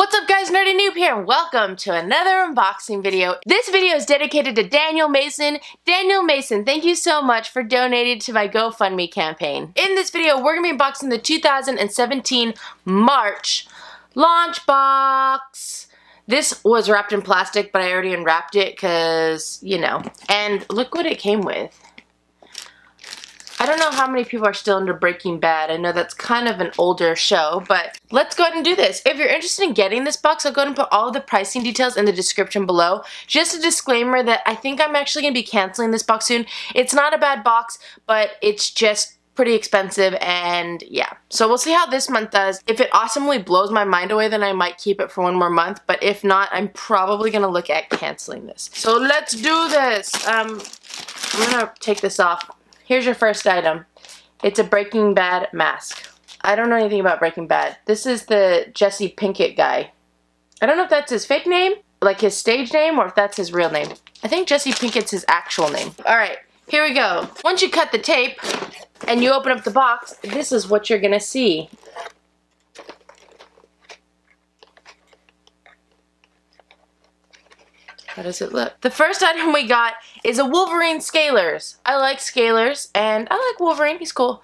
What's up guys, Nerdy Noob here, and welcome to another unboxing video. This video is dedicated to Daniel Mason. Daniel Mason, thank you so much for donating to my GoFundMe campaign. In this video, we're going to be unboxing the 2017 March launch box. This was wrapped in plastic, but I already unwrapped it because, you know, and look what it came with. I don't know how many people are still into Breaking Bad. I know that's kind of an older show, but let's go ahead and do this. If you're interested in getting this box, I'll go ahead and put all of the pricing details in the description below. Just a disclaimer that I think I'm actually going to be canceling this box soon. It's not a bad box, but it's just pretty expensive, and yeah. So we'll see how this month does. If it awesomely blows my mind away, then I might keep it for one more month, but if not, I'm probably going to look at canceling this. So let's do this. I'm going to take this off. Here's your first item. It's a Breaking Bad mask. I don't know anything about Breaking Bad. This is the Jesse Pinkett guy. I don't know if that's his fake name, like his stage name, or if that's his real name. I think Jesse Pinkett's his actual name. Alright, here we go. Once you cut the tape and you open up the box, this is what you're gonna see. How does it look? The first item we got is a Wolverine Scalers. I like Scalers, and I like Wolverine. He's cool.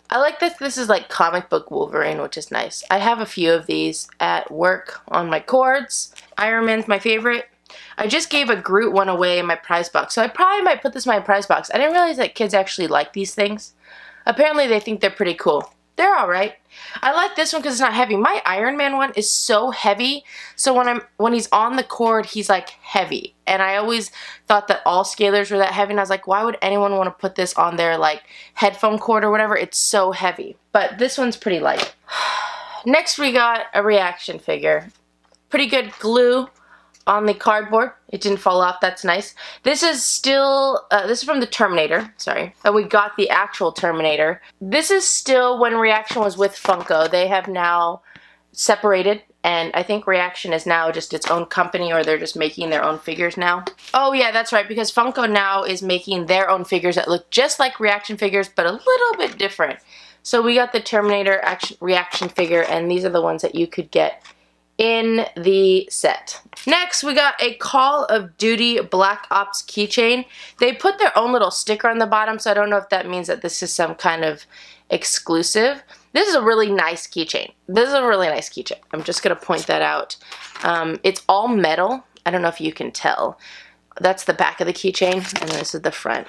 I like this. This is like comic book Wolverine, which is nice. I have a few of these at work on my cords. Iron Man's my favorite. I just gave a Groot one away in my prize box, so I probably might put this in my prize box. I didn't realize that kids actually like these things. Apparently they think they're pretty cool. They're alright. I like this one because it's not heavy. My Iron Man one is so heavy, so when he's on the cord, he's like heavy. And I always thought that all Scalers were that heavy, and I was like, why would anyone want to put this on their like headphone cord or whatever? It's so heavy. But this one's pretty light. Next we got a reaction figure. Pretty good glue on the cardboard. It didn't fall off. That's nice. This is still, this is from the Terminator, sorry. And we got the actual Terminator. This is still when Reaction was with Funko. They have now separated, and I think Reaction is now just its own company, or they're just making their own figures now. Oh yeah, that's right, because Funko now is making their own figures that look just like Reaction figures, but a little bit different. So we got the Terminator Reaction figure, and these are the ones that you could get in the set. Next, we got a Call of Duty Black Ops keychain. They put their own little sticker on the bottom, so I don't know if that means that this is some kind of exclusive. This is a really nice keychain. This is a really nice keychain. I'm just going to point that out. It's all metal. I don't know if you can tell. That's the back of the keychain, and this is the front.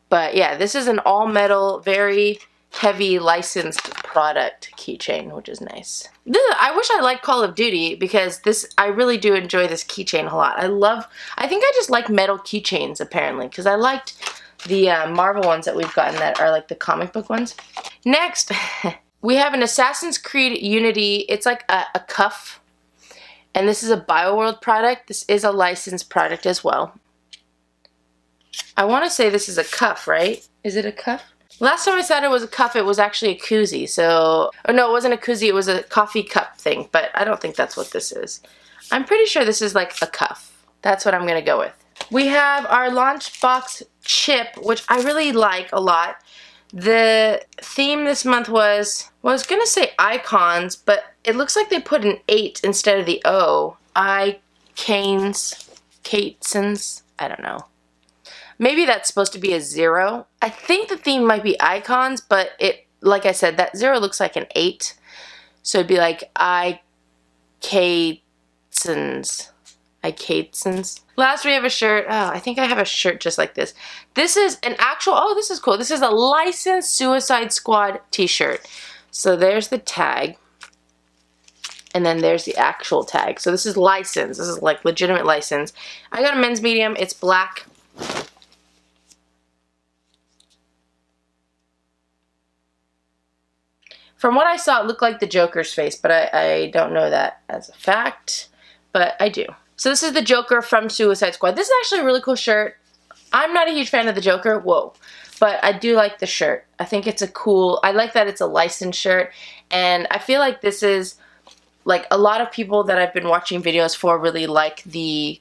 But yeah, this is an all metal, very heavy licensed product keychain, which is nice. I wish I liked Call of Duty, because I really do enjoy this keychain a lot. I think I just like metal keychains apparently, because I liked the Marvel ones that we've gotten that are like the comic book ones. Next, we have an Assassin's Creed Unity. It's like a cuff, and this is a BioWorld product. This is a licensed product as well. I want to say this is a cuff, right? Is it a cuff? Last time I said it was a cuff, it was actually a koozie, so... Oh no, it wasn't a koozie, it was a coffee cup thing, but I don't think that's what this is. I'm pretty sure this is like a cuff. That's what I'm gonna go with. We have our Launchbox chip, which I really like a lot. The theme this month was... Well, I was gonna say icons, but it looks like they put an 8 instead of the O. Catesons, I don't know. Maybe that's supposed to be a 0. I think the theme might be icons, but it, like I said, that 0 looks like an 8. So it'd be like Catesons. Last we have a shirt. Oh, I think I have a shirt just like this. This is an actual, oh, this is cool. This is a licensed Suicide Squad t-shirt. So there's the tag. And then there's the actual tag. So this is licensed. This is like legitimate license. I got a men's medium. It's black. From what I saw, it looked like the Joker's face, but I don't know that as a fact, but I do. So this is the Joker from Suicide Squad. This is actually a really cool shirt. I'm not a huge fan of the Joker, whoa, but I do like the shirt. I think it's a cool, I like that it's a licensed shirt, and I feel like this is, like, a lot of people that I've been watching videos for really like the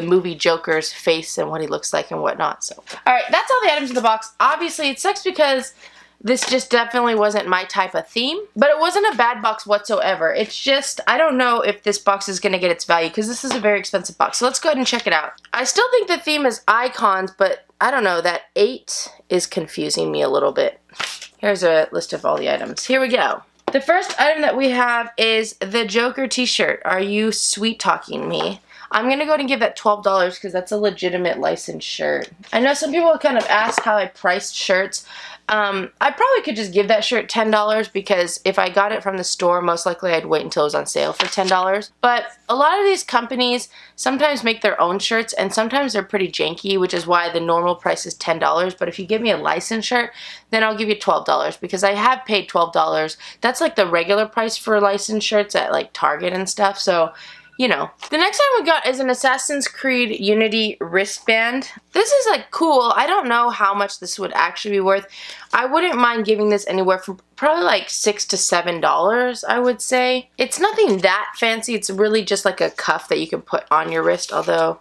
movie Joker's face and what he looks like and whatnot, so. Alright, that's all the items in the box. Obviously, it sucks because This just definitely wasn't my type of theme, but it wasn't a bad box whatsoever. It's just, I don't know if this box is going to get its value because this is a very expensive box. So let's go ahead and check it out. I still think the theme is icons, but I don't know, that 8 is confusing me a little bit. Here's a list of all the items. Here we go. The first item that we have is the Joker t-shirt. Are you sweet talking me? I'm going to go ahead and give that $12 because that's a legitimate licensed shirt. I know some people kind of ask how I priced shirts. I probably could just give that shirt $10 because if I got it from the store, most likely I'd wait until it was on sale for $10. But a lot of these companies sometimes make their own shirts and sometimes they're pretty janky, which is why the normal price is $10. But if you give me a licensed shirt, then I'll give you $12 because I have paid $12. That's like the regular price for licensed shirts at like Target and stuff. So, you know. The next item we got is an Assassin's Creed Unity wristband. This is like cool. I don't know how much this would actually be worth. I wouldn't mind giving this anywhere from probably like $6 to $7, I would say. It's nothing that fancy. It's really just like a cuff that you can put on your wrist, although,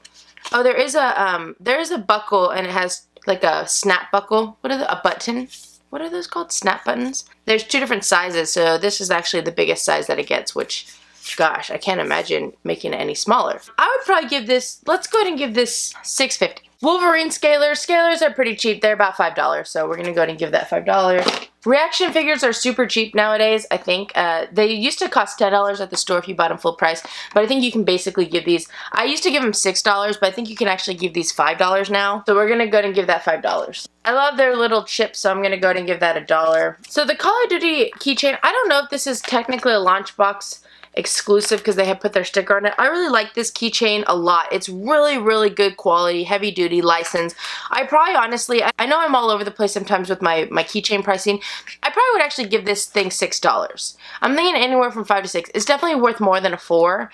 oh, there is a buckle and it has like a snap buckle. What are a button? What are those called? Snap buttons? There's 2 different sizes, so this is actually the biggest size that it gets, which, gosh, I can't imagine making it any smaller. I would probably give this, let's go ahead and give this $6.50. Wolverine scalers. Scalers are pretty cheap. They're about $5, so we're going to go ahead and give that $5. Reaction figures are super cheap nowadays, I think. They used to cost $10 at the store if you bought them full price, but I think you can basically give these, I used to give them $6, but I think you can actually give these $5 now. So we're going to go ahead and give that $5. I love their little chips, so I'm going to go ahead and give that $1. So the Call of Duty keychain, I don't know if this is technically a launch box exclusive because they have put their sticker on it. I really like this keychain a lot. It's really, really good quality, heavy duty, license. I probably honestly, I know I'm all over the place sometimes with my keychain pricing. I probably would actually give this thing $6. I'm thinking anywhere from $5 to $6. It's definitely worth more than a $4.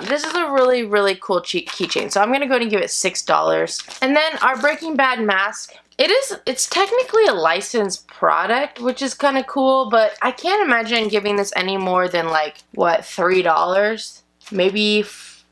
This is a really, really cool keychain, so I'm going to go ahead and give it $6. And then our Breaking Bad mask. It's technically a licensed product, which is kind of cool, but I can't imagine giving this any more than like, what, $3? Maybe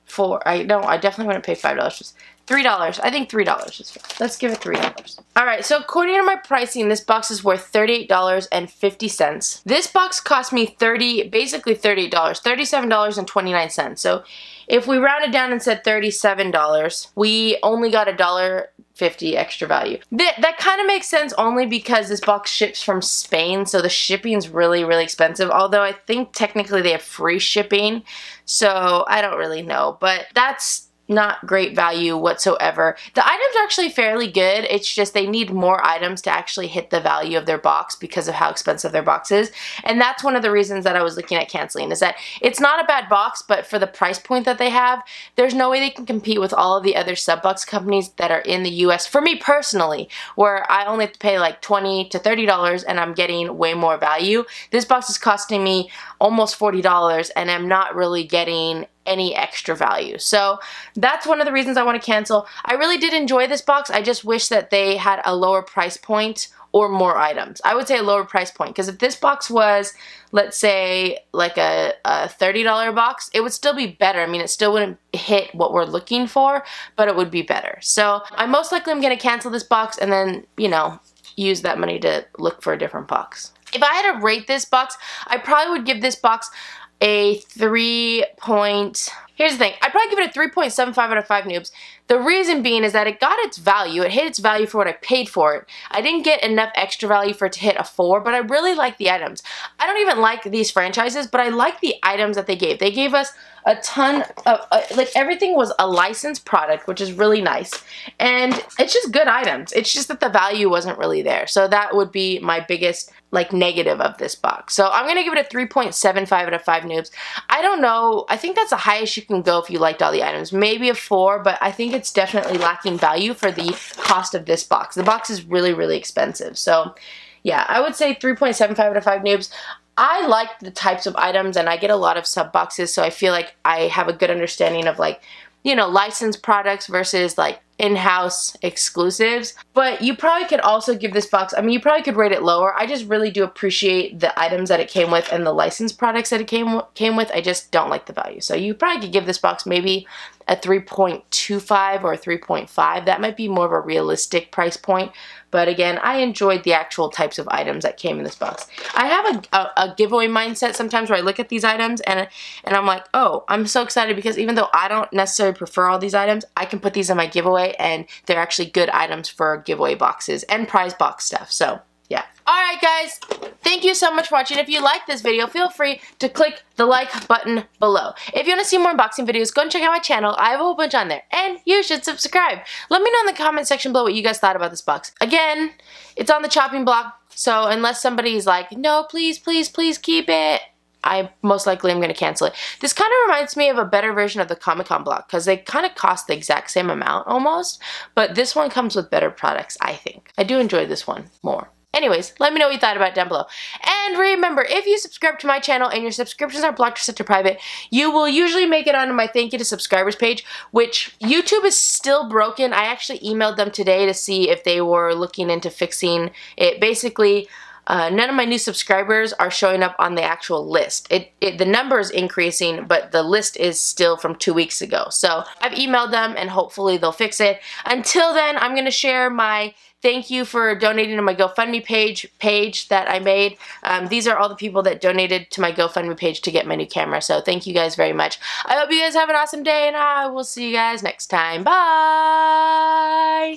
$4. I definitely wouldn't pay $5. $3. I think $3 is fair. Let's give it $3. Alright, so according to my pricing, this box is worth $38.50. This box cost me basically $38, $37.29. So if we rounded down and said $37, we only got $1.50 extra value. That kind of makes sense only because this box ships from Spain, so the shipping's really, really expensive. Although I think technically they have free shipping, so I don't really know. But that's not great value whatsoever. The items are actually fairly good. It's just they need more items to actually hit the value of their box because of how expensive their box is. And that's one of the reasons that I was looking at canceling, is that it's not a bad box, but for the price point that they have, there's no way they can compete with all of the other sub-box companies that are in the US. For me personally, where I only have to pay like $20 to $30 and I'm getting way more value, this box is costing me almost $40 and I'm not really getting any extra value. So that's one of the reasons I want to cancel. I really did enjoy this box. I just wish that they had a lower price point or more items. I would say a lower price point, because if this box was, let's say, like a $30 box, it would still be better. I mean, it still wouldn't hit what we're looking for, but it would be better. So I most likely am going to cancel this box and then, you know, use that money to look for a different box. If I had to rate this box, I probably would give this box a Here's the thing, I'd probably give it a 3.75 out of 5 noobs. The reason being is that it got its value. It hit its value for what I paid for it. I didn't get enough extra value for it to hit a 4, but I really like the items. I don't even like these franchises, but I like the items that they gave. They gave us a ton of, like, everything was a licensed product, which is really nice. And it's just good items. It's just that the value wasn't really there. So that would be my biggest, like, negative of this box. So I'm going to give it a 3.75 out of 5 noobs. I don't know. I think that's the highest you can go if you liked all the items. Maybe a 4, but I think it's definitely lacking value for the cost of this box. The box is really, really expensive. So yeah, I would say 3.75 out of 5 noobs. I like the types of items and I get a lot of sub boxes, so I feel like I have a good understanding of, like, you know, licensed products versus like in-house exclusives. But you probably could also give this box, I mean, you probably could rate it lower. I just really do appreciate the items that it came with and the licensed products that it came with. I just don't like the value. So you probably could give this box maybe at 3.25 or 3.5. That might be more of a realistic price point. But again, I enjoyed the actual types of items that came in this box. I have a giveaway mindset sometimes where I look at these items and I'm like, oh, I'm so excited because even though I don't necessarily prefer all these items, I can put these in my giveaway and they're actually good items for giveaway boxes and prize box stuff. So yeah. Alright guys, thank you so much for watching. If you like this video, feel free to click the like button below. If you want to see more unboxing videos, go and check out my channel. I have a whole bunch on there. And you should subscribe. Let me know in the comment section below what you guys thought about this box. Again, it's on the chopping block, so unless somebody's like, no, please, please, please keep it, I most likely am going to cancel it. This kind of reminds me of a better version of the Comic-Con block because they kind of cost the exact same amount almost, but this one comes with better products, I think. I do enjoy this one more. Anyways, let me know what you thought about it down below. And remember, if you subscribe to my channel and your subscriptions are blocked or set to private, you will usually make it onto my thank you to subscribers page, which YouTube is still broken. I actually emailed them today to see if they were looking into fixing it. Basically, none of my new subscribers are showing up on the actual list. The number is increasing, but the list is still from 2 weeks ago. So I've emailed them and hopefully they'll fix it. Until then, I'm going to share my thank you for donating to my GoFundMe page that I made. These are all the people that donated to my GoFundMe page to get my new camera. So thank you guys very much. I hope you guys have an awesome day and I will see you guys next time. Bye!